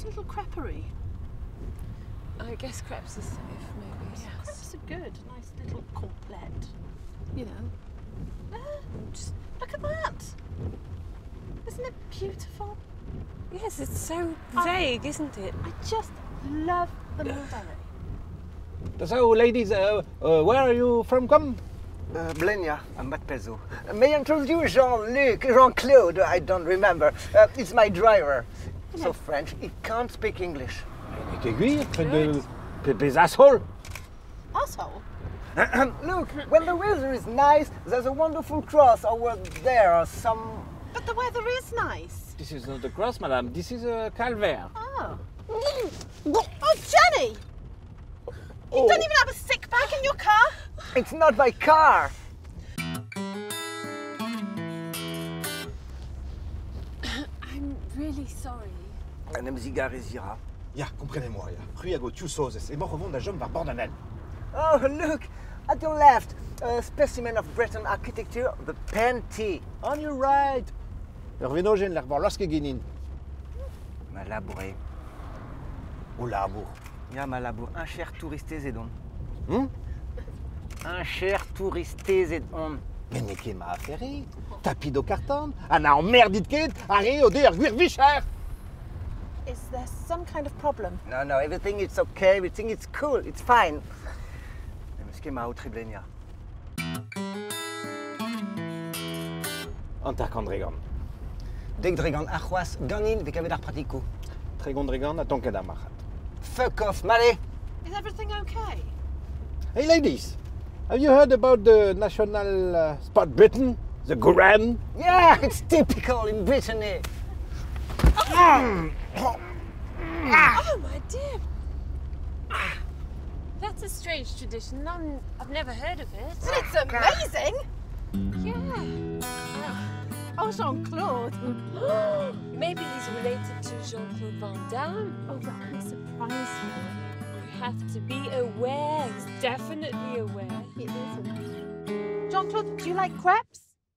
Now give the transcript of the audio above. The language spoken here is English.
nice little creperie. I guess crepes are safe, maybe. Yeah, crepes are good. Nice little couplet. You know. Just look at that. Isn't it beautiful? Yes, it's so vague, isn't it? I just love the Mondalet. So, ladies, where are you from? Come. Blenia, I'm at Pezzo. May I introduce Jean-Luc, Jean-Claude, I don't remember. It's my driver. So French, he can't speak English. Il est aiguille, des assholes. Asshole? Look, when the weather is nice, there's a wonderful cross over there or some... But the weather is nice. This is not a cross, madame. This is a calvaire. Oh. Oh, Jenny! You don't even have a sick bag in your car? It's not my car! I'm really sorry. Madame Zigarezira. Ja, comprenez-moi, ja. Ruiago, Tussoses, et morgen da jom var Bordanel. Oh, look, at your left, a specimen of Breton architecture, the Penty. On your right. Vino gen l'ervar loske ginin. Malabouré. O labour. Ja, Malabour, un cher touristé zedon. Un cher touristé zedon. Men ne ket ma affaire, tapis do carton, an a emmerdit ket, are o der gwir vicher. Is there some kind of problem? No, everything is okay, everything is cool, it's fine. Meske ma outre Blenia. Antarkandregan. Dek dregan archoas ganin vek avet ar pratiko. Tregondregan a tonket amachat. Fuck off, male! Is everything okay? Hey ladies, have you heard about the national sport Britain? The Grand? Yeah, it's typical in Brittany. Oh, my dear. That's a strange tradition. I've never heard of it. But it's amazing! Yeah. Oh, Jean-Claude. Maybe he's related to Jean-Claude Van Damme. Oh, that would surprise me. You have to be aware. He's definitely aware. He isn't. Jean-Claude, do you like crepes?